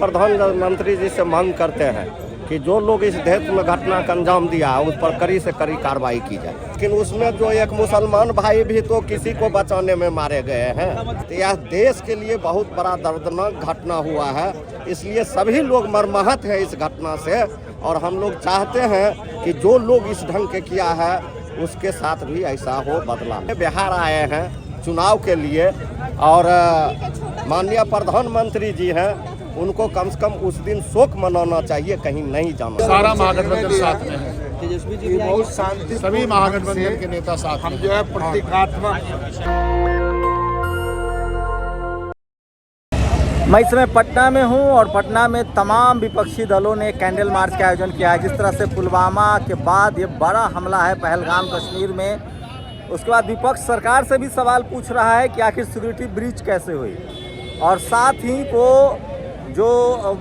प्रधानमंत्री जी से मांग करते हैं कि जो लोग इस देश में घटना का अंजाम दिया है उस पर कड़ी से कड़ी कार्रवाई की जाए। लेकिन उसमें जो एक मुसलमान भाई भी तो किसी को बचाने में मारे गए हैं। तो यह देश के लिए बहुत बड़ा दर्दनाक घटना हुआ है, इसलिए सभी लोग मर्माहत है इस घटना से। और हम लोग चाहते हैं कि जो लोग इस ढंग के किया है उसके साथ भी ऐसा हो बदला। बिहार आए हैं चुनाव के लिए और माननीय प्रधानमंत्री जी हैं, उनको कम से कम उस दिन शोक मनाना चाहिए, कहीं नहीं जाना। सारा महागठबंधन साथ में है, तेजस्वी जी बहुत शांति, सभी महागठबंधन के नेता साथ हम जो है प्रतीकात्मक। मैं इस समय पटना में हूं और पटना में तमाम विपक्षी दलों ने कैंडल मार्च का आयोजन किया है। जिस तरह से पुलवामा के बाद ये बड़ा हमला है पहलगाम कश्मीर में, उसके बाद विपक्ष सरकार से भी सवाल पूछ रहा है कि आखिर सिक्योरिटी ब्रीच कैसे हुई, और साथ ही वो जो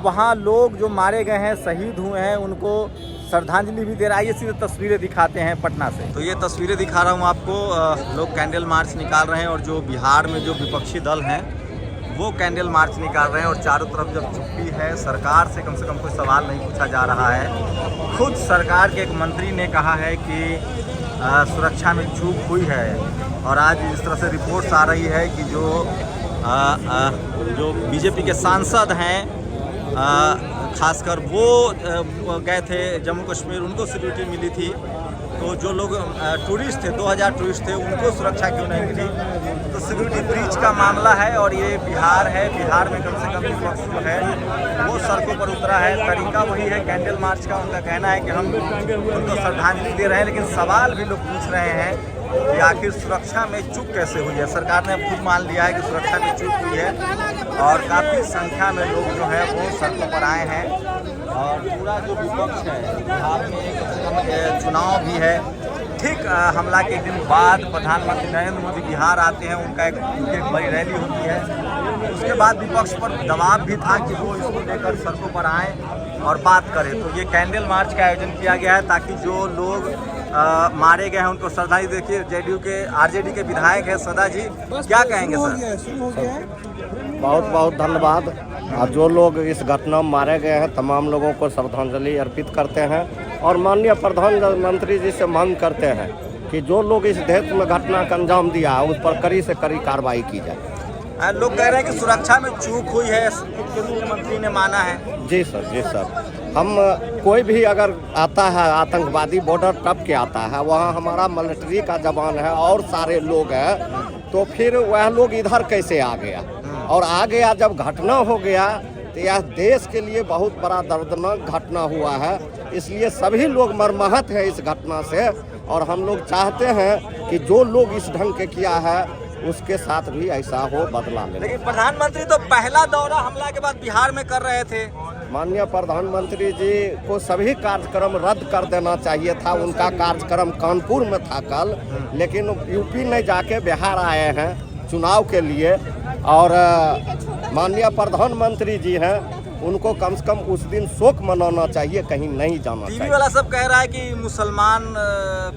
वहाँ लोग जो मारे गए हैं, शहीद हुए हैं, उनको श्रद्धांजलि भी दे रहा है। ये सीधे तस्वीरें दिखाते हैं पटना से। तो ये तस्वीरें दिखा रहा हूँ आपको, लोग कैंडल मार्च निकाल रहे हैं और जो बिहार में जो विपक्षी दल हैं वो कैंडल मार्च निकाल रहे हैं। और चारों तरफ जब चुप्पी है, सरकार से कम कोई सवाल नहीं पूछा जा रहा है। खुद सरकार के एक मंत्री ने कहा है कि सुरक्षा में चूक हुई है। और आज इस तरह से रिपोर्ट्स आ रही है कि जो बीजेपी के सांसद हैं, खासकर वो गए थे जम्मू कश्मीर, उनको सिक्योरिटी मिली थी। तो जो लोग टूरिस्ट थे, 2000 टूरिस्ट थे, उनको सुरक्षा क्यों नहीं मिली? तो सिक्योरिटी ब्रीच का मामला है। और ये बिहार है, बिहार में कम से कम विपक्ष जो है वो सड़कों पर उतरा है। तरीका वही है कैंडल मार्च का। उनका कहना है कि हम उनको श्रद्धांजलि दे रहे हैं, लेकिन सवाल भी लोग पूछ रहे हैं कि आखिर सुरक्षा में चूक कैसे हुई है। सरकार ने खुद मान लिया है कि सुरक्षा में चूक हुई है और काफ़ी संख्या में लोग जो है वो सड़कों पर आए हैं। और पूरा जो विपक्ष है, बिहार में कम से कम चुनाव भी है। ठीक हमला के दिन बाद प्रधानमंत्री नरेंद्र मोदी बिहार आते हैं, उनकी एक बड़ी रैली होती है। उसके बाद विपक्ष पर दबाव भी था कि वो इसको लेकर सड़कों पर आएँ और बात करें। तो ये कैंडल मार्च का आयोजन किया गया है ताकि जो लोग मारे गए हैं उनको श्रद्धांजलि। देखिए जेडीयू के आरजेडी के विधायक है सदा जी, क्या कहेंगे सर? बहुत बहुत धन्यवाद। और जो लोग इस घटना में मारे गए हैं तमाम लोगों को श्रद्धांजलि अर्पित करते हैं और माननीय प्रधानमंत्री जी से मांग करते हैं कि जो लोग इस देश में घटना का अंजाम दिया है उस पर कड़ी से कड़ी कार्रवाई की जाए। लोग कह रहे हैं कि सुरक्षा में चूक हुई है, मुख्यमंत्री ने माना है। जी सर, जी सर। हम कोई भी अगर आता है आतंकवादी बॉर्डर टप के आता है, वहाँ हमारा मिलिट्री का जवान है और सारे लोग हैं, तो फिर वह लोग इधर कैसे आ गया? और आ गया जब घटना हो गया तो यह देश के लिए बहुत बड़ा दर्दनाक घटना हुआ है, इसलिए सभी लोग मर्माहत है इस घटना से। और हम लोग चाहते हैं कि जो लोग इस ढंग के किया है उसके साथ भी ऐसा हो बदला ले। लेकिन प्रधानमंत्री तो पहला दौरा हमला के बाद बिहार में कर रहे थे। माननीय प्रधानमंत्री जी को सभी कार्यक्रम रद्द कर देना चाहिए था। उनका कार्यक्रम कानपुर में था कल, लेकिन यूपी नहीं जाके बिहार आए हैं चुनाव के लिए। और माननीय प्रधानमंत्री जी हैं, उनको कम से कम उस दिन शोक मनाना चाहिए, कहीं नहीं जाना चाहिए। टीवी वाला सब कह रहा है कि मुसलमान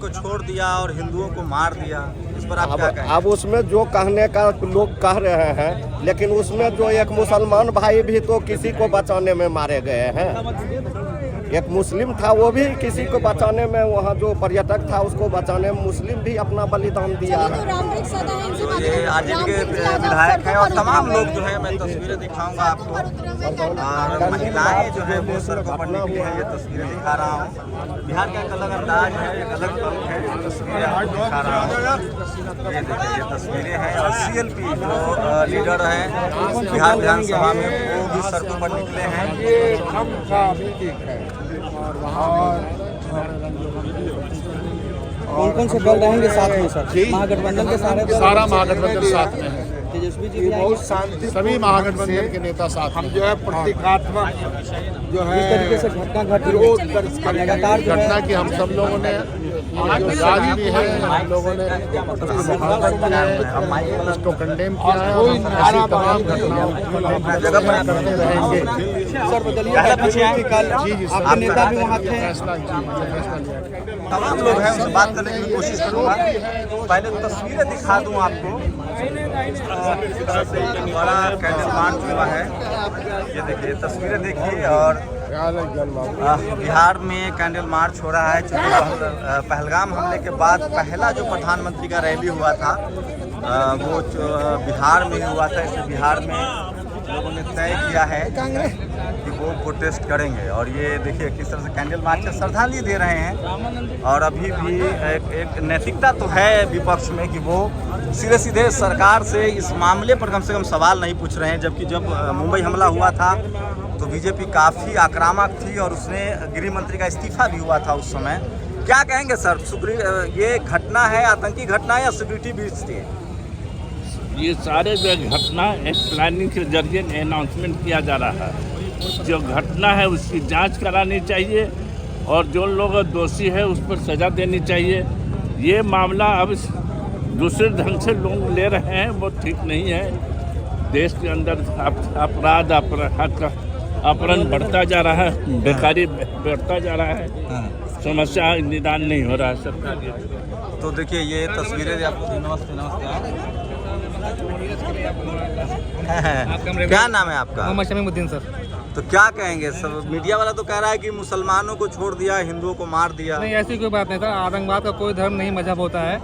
को छोड़ दिया और हिंदुओं को मार दिया, इस पर आप क्या कहें? अब उसमें जो कहने का लोग कह रहे हैं, लेकिन उसमें जो एक मुसलमान भाई भी तो किसी को बचाने में मारे गए हैं। एक मुस्लिम था, वो भी किसी को बचाने में, वहाँ जो पर्यटक था उसको बचाने में मुस्लिम भी अपना बलिदान दिया है। तो ये आरजेडी के विधायक हैं और तमाम लोग जो है, मैं तस्वीरें दिखाऊंगा आपको। और महिलाएं जो है वो सड़कों पर निकली है, ये तस्वीरें दिखा रहा हूँ। बिहार का एक अलग अंदाज है, एक अलग पल है, ये तस्वीरें आपको दिखा रहा हूँ। ये देखिए ये तस्वीरें हैं। और CLP जो लीडर हैं बिहार विधानसभा में, वो भी सड़कों पर निकले हैं। ये हम का प्रतीक है। कौन से दल रहेंगे साथ में सर? महागठबंधन के सारा महागठबंधन साथ में है, तेजस्वी जी बहुत शांति, सभी महागठबंधन के नेता साथ हम में। जो है प्रतीकात्मक जो है इस तरीके से घटना घट विरोध दर्ज करने लगातार जो है घटना की हम सब लोगों ने जारी भी है, हम लोगों ने उसको कंडेम किया है। कोई नारा तमाम घटनाओं को जगह पर करते रहेंगे। सर बदलिए, कल आपके नेता भी वहाँ थे। फैसला लिया। तमाम लोग हैं, उनसे बात करने की कोशिश करूँगा। पहले तस्वीरें दिखा दूँ आपको। इस तरह से एक बड़ा कैंडल मार्च हुआ है। ये देखिए तस्वीरें देखिए। और बिहार में कैंडल मार्च हो रहा है। चूँकि पहलगाम हमले के बाद पहला जो प्रधानमंत्री का रैली हुआ था वो बिहार में हुआ था। इसलिए बिहार में लोगों ने तय किया है कि वो प्रोटेस्ट करेंगे। और ये देखिए किस तरह से कैंडल मार्च से श्रद्धांजलि दे रहे हैं। और अभी भी एक नैतिकता तो है विपक्ष में कि वो सीधे सीधे सरकार से इस मामले पर कम से कम सवाल नहीं पूछ रहे हैं। जबकि जब मुंबई हमला हुआ था तो बीजेपी काफ़ी आक्रामक थी और उसने गृह मंत्री का इस्तीफा भी हुआ था उस समय। क्या कहेंगे सर, ये घटना है आतंकी घटना है या सिक्योरिटी ब्रीच थी? ये सारे जो घटना एक प्लानिंग के जरिए अनाउंसमेंट किया जा रहा है। जो घटना है उसकी जांच करानी चाहिए और जो लोग दोषी है उस पर सज़ा देनी चाहिए। ये मामला अब दूसरे ढंग से लोग ले रहे हैं वो ठीक नहीं है। देश के अंदर अपराध अपहरण बढ़ता जा रहा है, बेकारी बढ़ता जा रहा है, समस्या निदान नहीं हो रहा है सरकार। तो देखिए ये तस्वीरें आपको नमस्ते क्या नाम है आपका? मोहम्मद शमीमुद्दीन सर। तो क्या कहेंगे सब? मीडिया वाला तो कह रहा है कि मुसलमानों को छोड़ दिया, हिंदुओं को मार दिया। नहीं, ऐसी कोई बात नहीं सर। आतंकवाद का कोई धर्म नहीं मजहब होता है।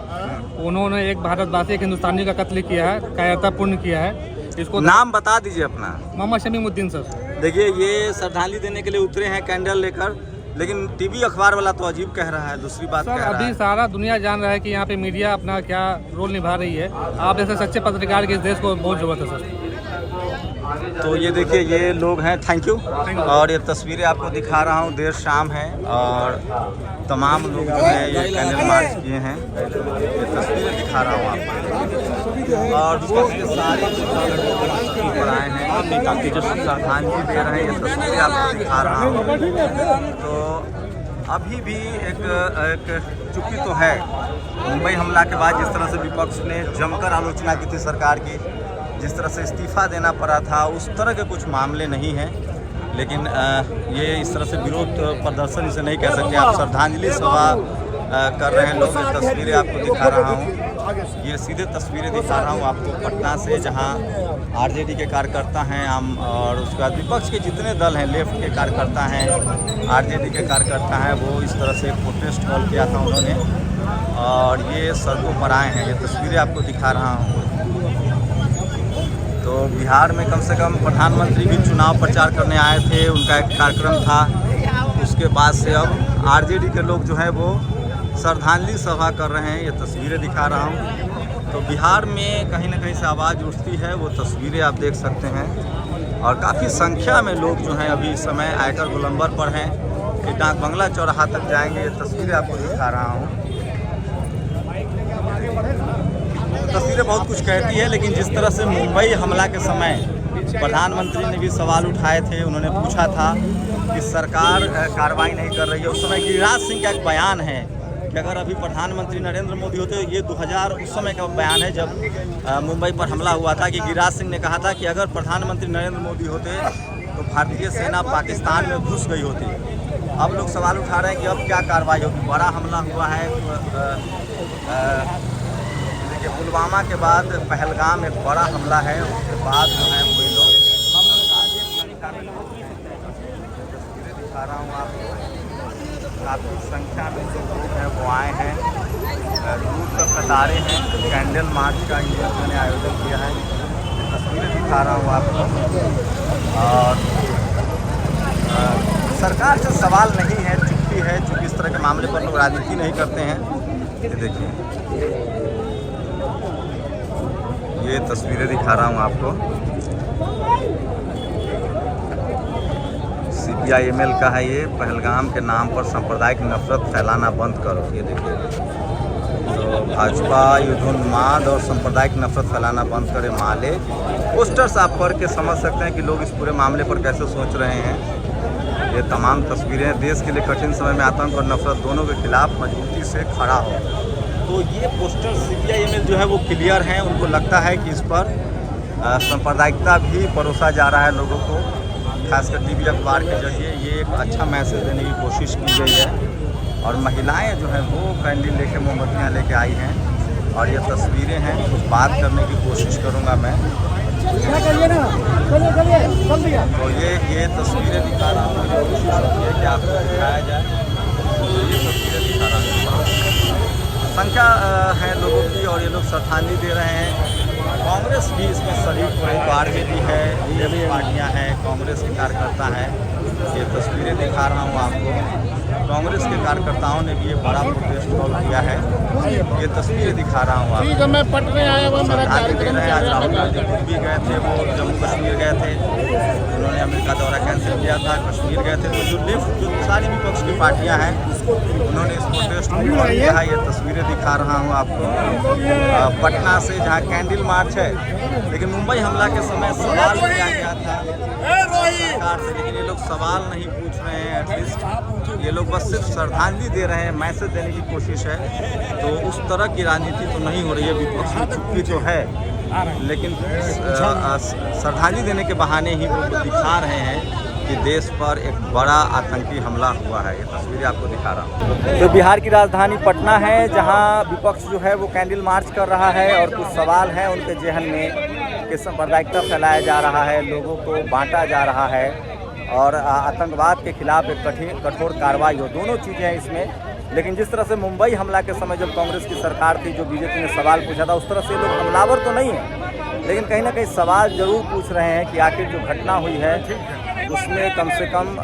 उन्होंने एक भारतवासी एक हिंदुस्तानी का कत्ल किया है, कायरतापूर्ण किया है। इसको नाम बता दीजिए अपना। मोहम्मद शमीमुद्दीन सर। देखिए ये श्रद्धांजलि देने के लिए उतरे हैं कैंडल लेकर, लेकिन टीवी अखबार वाला तो अजीब कह रहा है, दूसरी बात कह रहा है। अभी सारा दुनिया जान रहा है कि यहाँ पे मीडिया अपना क्या रोल निभा रही है। आप जैसे सच्चे पत्रकार के इस देश को बहुत जरूरत है सर। तो ये देखिए ये लोग हैं, थैंक यू। और ये तस्वीरें आपको दिखा रहा हूँ, देर शाम है और तमाम लोग जो है ये कैंडल मार्च किए हैं। ये तस्वीरें दिखा रहा हूँ आपको। और सारे पर आए हैं ताकि जो श्रद्धांजलि दे रहे हैं, ये तस्वीरें आपको दिखा रहा हूँ। तो अभी भी एक चुप्पी तो है। मुंबई हमला के बाद जिस तरह से विपक्ष ने जमकर आलोचना की थी सरकार की, जिस तरह से इस्तीफा देना पड़ा था, उस तरह के कुछ मामले नहीं हैं। लेकिन ये इस तरह से विरोध प्रदर्शन इसे नहीं कह सकते। आप श्रद्धांजलि सभा कर रहे हैं लोग। ये तस्वीरें आपको दिखा रहा हूँ, ये सीधे तस्वीरें दिखा रहा हूँ आपको पटना से, जहाँ आरजेडी के कार्यकर्ता हैं और उसके बाद विपक्ष के जितने दल हैं, लेफ्ट के कार्यकर्ता हैं, आरजेडी के कार्यकर्ता हैं, वो इस तरह से प्रोटेस्ट कॉल किया था उन्होंने और ये सड़कों पर आए हैं। ये तस्वीरें आपको दिखा रहा हूँ। तो बिहार में कम से कम प्रधानमंत्री भी चुनाव प्रचार करने आए थे, उनका एक कार्यक्रम था। उसके बाद से अब आरजेडी के लोग जो है वो श्रद्धांजलि सभा कर रहे हैं। ये तस्वीरें दिखा रहा हूँ। तो बिहार में कहीं ना कहीं से आवाज़ उठती है, वो तस्वीरें आप देख सकते हैं। और काफ़ी संख्या में लोग जो हैं अभी इस समय आयकर गोलंबर पर हैं कि डाक बंगला चौराहा तक जाएंगे। ये तस्वीरें आपको दिखा रहा हूँ। तस्वीरें बहुत कुछ कहती है, लेकिन जिस तरह से मुंबई हमला के समय प्रधानमंत्री ने भी सवाल उठाए थे, उन्होंने पूछा था कि सरकार कार्रवाई नहीं कर रही है। उस समय गिरिराज सिंह का एक बयान है कि अगर अभी प्रधानमंत्री नरेंद्र मोदी होते, ये 2000 उस समय का बयान है जब मुंबई पर हमला हुआ था, कि गिरिराज सिंह ने कहा था कि अगर प्रधानमंत्री नरेंद्र मोदी होते तो भारतीय सेना पाकिस्तान में घुस गई होती। अब लोग सवाल उठा रहे हैं कि अब क्या कार्रवाई होगी। बड़ा हमला हुआ है कि पुलवामा के बाद पहलगाम एक बड़ा हमला है, उसके बाद जो है वही लोग तस्वीरें दिखा रहा हूँ आपको। काफ़ी संख्या में जो लोग हैं वो आए हैं, दूर तक कतारें हैं। कैंडल मार्च का इन्होंने आयोजन किया है। तस्वीरें दिखा रहा हूँ आपको। और सरकार से सवाल नहीं है, चुप्पी है, चूँकि इस तरह के मामले पर लोग राजनीति नहीं करते हैं। ये देखिए ये तस्वीरें दिखा रहा हूँ आपको। CPI-ML का है ये। पहलगाम के नाम पर सांप्रदायिक नफरत फैलाना बंद करो। ये देखिए, तो भाजपा युद्धोन्माद और सांप्रदायिक नफरत फैलाना बंद करे माले। पोस्टर्स आप पढ़ के समझ सकते हैं कि लोग इस पूरे मामले पर कैसे सोच रहे हैं। ये तमाम तस्वीरें देश के लिए कठिन समय में आतंक और नफरत दोनों के खिलाफ मजबूती से खड़ा हो। तो ये पोस्टर CPI-ML जो है वो क्लियर हैं। उनको लगता है कि इस पर सांप्रदायिकता भी परोसा जा रहा है लोगों को, खासकर टीवी अखबार के जरिए। ये एक अच्छा मैसेज देने की कोशिश की गई है। और महिलाएं जो हैं वो कैंडल लेके, मोमबत्तियाँ लेके आई हैं और ये तस्वीरें हैं, कुछ बात करने की कोशिश करूँगा मैं। तो ये तस्वीरें दिखा रहा हूँ, मुझे कोशिश होती है कि आपको दिखाया जाए। तो ये तस्वीरें दिखा रहा हूँ, संख्या है लोगों की और ये लोग श्रद्धांजलि दे रहे हैं। कांग्रेस भी इसमें शरीक है, आरजेडी है, भी पार्टियां हैं, कांग्रेस के कार्यकर्ता हैं। ये तस्वीरें दिखा रहा हूँ आपको। कांग्रेस के कार्यकर्ताओं ने भी ये बड़ा प्रोटेस्ट कॉल किया है। ये तस्वीरें दिखा रहा हूँ आपको। मैं पटने आया हुआ मेरा कार्यक्रम आज राहुल गांधी भी गए थे, वो जम्मू कश्मीर गए थे, उन्होंने अमेरिका दौरा कैंसिल किया था, कश्मीर गए थे। तो जो सारी विपक्ष की पार्टियां हैं उन्होंने इस प्रोटेस्ट को कॉल किया है। ये तस्वीरें दिखा रहा हूँ आपको पटना से, जहाँ कैंडल मार्च है। लेकिन मुंबई हमला के समय सवाल किया गया था सरकार से, लेकिन ये लोग सवाल नहीं पूछ रहे हैं। एटलीस्ट ये लोग बस सिर्फ श्रद्धांजलि दे रहे हैं, मैसेज देने की कोशिश है। तो उस तरह की राजनीति तो नहीं हो रही है, विपक्ष की चुप्पी तो है, लेकिन श्रद्धांजलि देने के बहाने ही वो दिखा रहे हैं कि देश पर एक बड़ा आतंकी हमला हुआ है। ये तस्वीरें आपको दिखा रहा हूँ। तो बिहार की राजधानी पटना है, जहाँ विपक्ष जो है वो कैंडल मार्च कर रहा है और कुछ सवाल हैं उनके जहन में कि सांप्रदायिकता फैलाया जा रहा है, लोगों को बांटा जा रहा है और आतंकवाद के खिलाफ एक कठोर कार्रवाई हो, दोनों चीज़ें हैं इसमें। लेकिन जिस तरह से मुंबई हमला के समय जब कांग्रेस की सरकार थी, जो बीजेपी ने सवाल पूछा था, उस तरह से लोग हमलावर तो नहीं है, लेकिन कहीं ना कहीं सवाल जरूर पूछ रहे हैं कि आखिर जो घटना हुई है उसमें कम से कम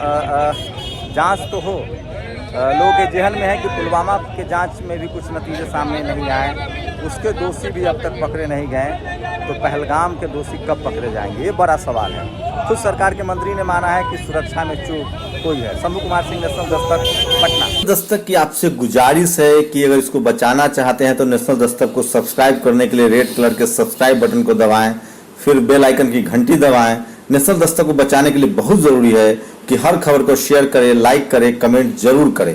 जांच तो हो। लोगों के जहन में है कि पुलवामा के जांच में भी कुछ नतीजे सामने नहीं आए, उसके दोषी भी अब तक पकड़े नहीं गए, तो पहलगाम के दोषी कब पकड़े जाएंगे, ये बड़ा सवाल है। खुद सरकार के मंत्री ने माना है कि सुरक्षा में चूक कोई है। शंभू कुमार सिंह, नेशनल दस्तक, पटना। दस्तक की आपसे गुजारिश है कि अगर इसको बचाना चाहते हैं तो नेशनल दस्तक को सब्सक्राइब करने के लिए रेड कलर के सब्सक्राइब बटन को दबाएं, फिर बेल आइकन की घंटी दबाएं। नेशनल दस्तक को बचाने के लिए बहुत जरूरी है कि हर खबर को शेयर करें, लाइक करें, कमेंट जरूर करें।